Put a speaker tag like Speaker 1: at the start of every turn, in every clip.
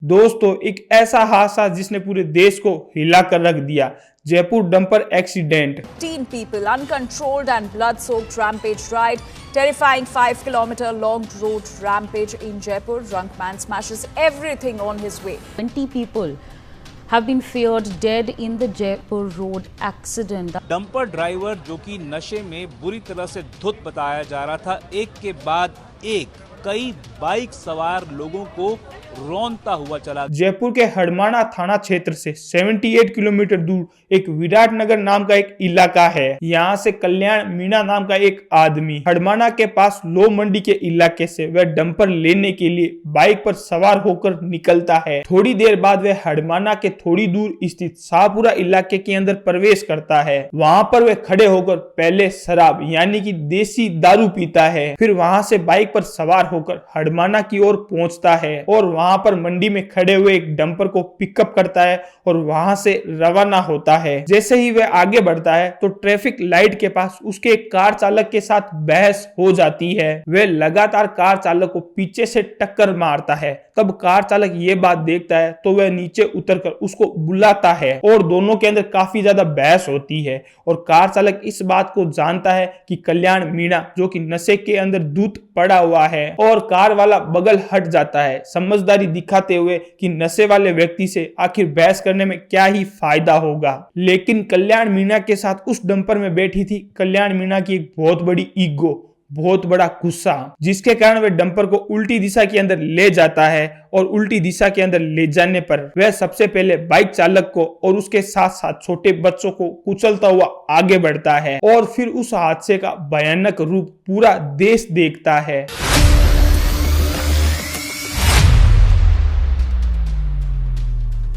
Speaker 1: दोस्तों, एक ऐसा हादसा जिसने पूरे देश को हिला कर रख दिया। Jaipur dumper accident.
Speaker 2: 15 people, uncontrolled and blood-soaked rampage ride, terrifying 5-kilometer long road rampage in Jaipur. Drunk man smashes everything on his way.
Speaker 3: 20 people have been feared dead in the Jaipur road accident.
Speaker 4: Dumper driver जो कि नशे में बुरी तरह से धुत बताया जा रहा था, एक के बाद एक कई बाइक सवार लोगों को रौंदता हुआ चला।
Speaker 1: जयपुर के हड़माना थाना क्षेत्र से 78 किलोमीटर दूर एक विराट नगर नाम का एक इलाका है। यहाँ से कल्याण मीणा नाम का एक आदमी हड़माना के पास लो मंडी के इलाके से वह डंपर लेने के लिए बाइक पर सवार होकर निकलता है। थोड़ी देर बाद वह हड़माना के थोड़ी दूर स्थित शाहपुरा इलाके के अंदर प्रवेश करता है। वहाँ पर वह खड़े होकर पहले शराब यानी कि देसी दारू पीता है। फिर वहाँ से बाइक पर सवार होकर हड़माना की ओर पहुंचता है और वहां पर मंडी में खड़े हुए एक डंपर को पिकअप करता है और वहां से रवाना होता है। जैसे ही वह आगे बढ़ता है तो ट्रैफिक लाइट के पास उसके एक कार चालक के साथ बहस हो जाती है। वह लगातार कार चालक को पीछे से टक्कर मारता है। तब कार चालक ये बात देखता है तो वह नीचे उतरकर उसको बुलाता है और दोनों के अंदर काफी ज्यादा बहस होती है। और कार चालक इस बात को जानता है कि कल्याण मीणा जो कि नशे के अंदर धुत पड़ा हुआ है और कार वाला बगल हट जाता है, समझदारी दिखाते हुए कि नशे वाले व्यक्ति से आखिर बहस करने में क्या ही फायदा होगा। लेकिन कल्याण मीणा के साथ उस डंपर में बैठी थी कल्याण मीणा की एक बहुत बड़ी ईगो, बहुत बड़ा गुस्सा, जिसके कारण वह डंपर को उल्टी दिशा के अंदर ले जाता है और उल्टी दिशा के अंदर ले जाने पर वह सबसे पहले बाइक चालक को और उसके साथ साथ छोटे बच्चों को कुचलता हुआ आगे बढ़ता है और फिर उस हादसे का भयानक रूप पूरा देश देखता है।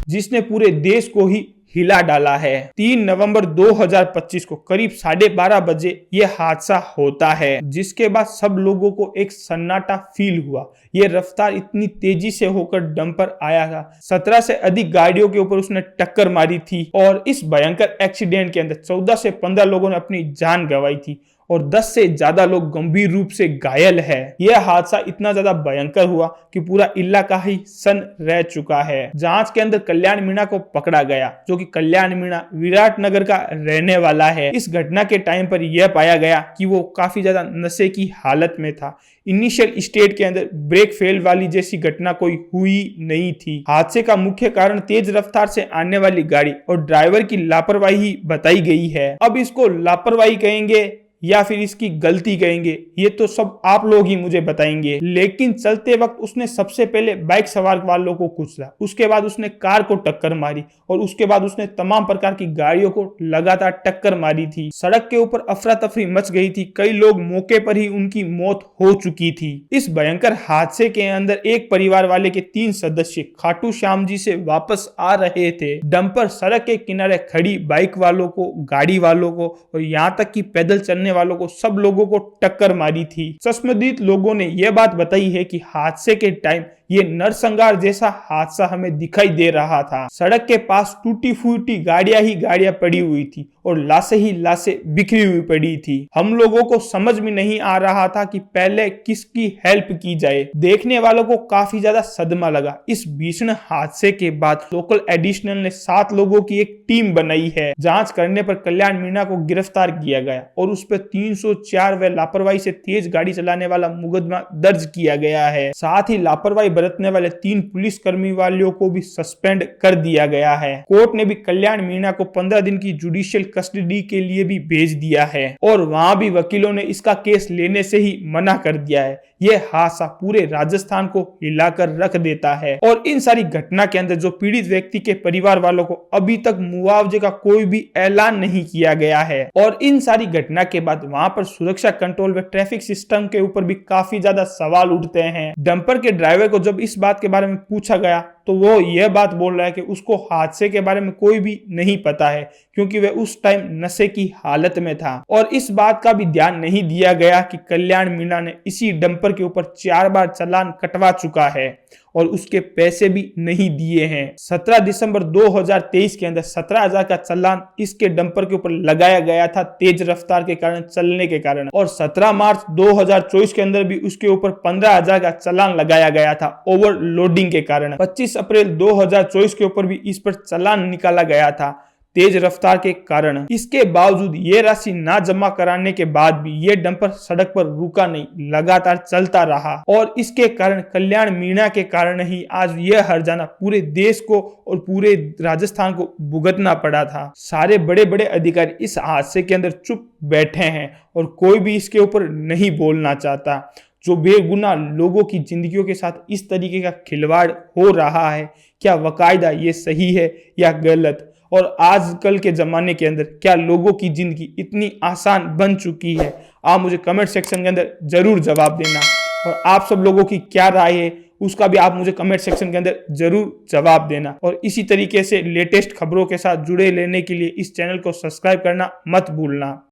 Speaker 1: जिसने पूरे देश को ही हिला डाला है। 3 नवंबर 2025 को करीब 12:30 बजे यह हादसा होता है, जिसके बाद सब लोगों को एक सन्नाटा फील हुआ। यह रफ्तार इतनी तेजी से होकर डंपर आया था, 17 से अधिक गाड़ियों के ऊपर उसने टक्कर मारी थी और इस भयंकर एक्सीडेंट के अंदर 14 से 15 लोगों ने अपनी जान गंवाई थी और 10 से ज्यादा लोग गंभीर रूप से घायल है। यह हादसा इतना ज्यादा भयंकर हुआ कि पूरा इलाका ही सन रह चुका है। जांच के अंदर कल्याण मीणा को पकड़ा गया, जो कि कल्याण मीणा विराट नगर का रहने वाला है। इस घटना के टाइम पर यह पाया गया कि वो काफी ज्यादा नशे की हालत में था। इनिशियल स्टेट के अंदर ब्रेक फेल वाली जैसी घटना कोई हुई नहीं थी। हादसे का मुख्य कारण तेज रफ्तार से आने वाली गाड़ी और ड्राइवर की लापरवाही बताई गई है। अब इसको लापरवाही कहेंगे या फिर इसकी गलती कहेंगे, ये तो सब आप लोग ही मुझे बताएंगे। लेकिन चलते वक्त उसने सबसे पहले बाइक सवार वालों को कुचला, उसके बाद उसने कार को टक्कर मारी और उसके बाद उसने तमाम प्रकार की गाड़ियों को लगातार टक्कर मारी थी। सड़क के ऊपर अफरा तफरी मच गई थी, कई लोग मौके पर ही उनकी मौत हो चुकी थी। इस भयंकर हादसे के अंदर एक परिवार वाले के 3 सदस्य खाटू श्याम जी से वापस आ रहे थे। डंपर सड़क के किनारे खड़ी बाइक वालों को, गाड़ी वालों को और यहाँ तक कि पैदल चलने वालों को, सब लोगों को टक्कर मारी थी। चश्मदीद लोगों ने यह बात बताई है कि हादसे के टाइम ये नरसंहार जैसा हादसा हमें दिखाई दे रहा था। सड़क के पास टूटी फूटी गाड़ियां ही गाड़ियां पड़ी हुई थी और लाशें ही लाशें बिखरी हुई पड़ी थी। हम लोगों को समझ में नहीं आ रहा था कि पहले किसकी हेल्प की जाए। देखने वालों को काफी ज्यादा सदमा लगा। इस भीषण हादसे के बाद लोकल एडिशनल ने 7 लोगों की एक टीम बनाई है। जांच करने पर कल्याण मीणा को गिरफ्तार किया गया और उस पर 304 व लापरवाही से तेज गाड़ी चलाने वाला मुकदमा दर्ज किया गया है। साथ ही लापरवाही बरतने वाले 3 पुलिस कर्मी वालों को भी सस्पेंड कर दिया गया है। कोर्ट ने भी कल्याण मीणा को 15 दिन की जुडिशियल कस्टडी के लिए भी भेज दिया है और वहां भी वकीलों ने इसका केस लेने से ही मना कर दिया है। यह हादसा पूरे राजस्थान को हिलाकर रख देता है और इन सारी घटना के अंदर जो पीड़ित व्यक्ति के परिवार वालों को अभी तक मुआवजे का कोई भी ऐलान नहीं किया गया है। और इन सारी घटना के बाद वहां पर सुरक्षा कंट्रोल व ट्रैफिक सिस्टम के ऊपर भी काफी ज्यादा सवाल उठते हैं। डंपर के ड्राइवर को जब इस बात के बारे में पूछा गया तो वो यह बात बोल रहा है कि उसको हादसे के बारे में कोई भी नहीं पता है, क्योंकि वह उस टाइम नशे की हालत में था। और इस बात का भी ध्यान नहीं दिया गया कि कल्याण मीणा ने इसी डंपर के ऊपर 4 बार चालान कटवा चुका है और उसके पैसे भी नहीं दिए हैं। 17 दिसंबर 2023 के अंदर 17,000 का चालान इसके डंपर के ऊपर लगाया गया था तेज रफ्तार के कारण, चलने के कारण। और 17 मार्च 2024 के अंदर भी उसके ऊपर 15,000 का चालान लगाया गया था ओवरलोडिंग के कारण। 25 25 अप्रैल 2024 के ऊपर भी इस पर चालान निकाला गया था तेज रफ्तार के कारण। इसके बावजूद ये राशि ना जमा कराने के बाद भी ये डंपर सड़क पर रुका नहीं, लगातार चलता रहा और इसके कारण कल्याण मीणा के कारण ही आज ये हर्जाना पूरे देश को और पूरे राजस्थान को भुगतना पड़ा था। सारे बड़े बड़े अधिकारी इस हादसे के अंदर चुप बैठे हैं और कोई भी इसके ऊपर नहीं बोलना चाहता। जो बेगुनाह लोगों की जिंदगियों के साथ इस तरीके का खिलवाड़ हो रहा है, क्या वाकायदा ये सही है या गलत? और आजकल के ज़माने के अंदर क्या लोगों की ज़िंदगी इतनी आसान बन चुकी है? आप मुझे कमेंट सेक्शन के अंदर ज़रूर जवाब देना और आप सब लोगों की क्या राय है उसका भी आप मुझे कमेंट सेक्शन के अंदर ज़रूर जवाब देना। और इसी तरीके से लेटेस्ट खबरों के साथ जुड़े रहने के लिए इस चैनल को सब्सक्राइब करना मत भूलना।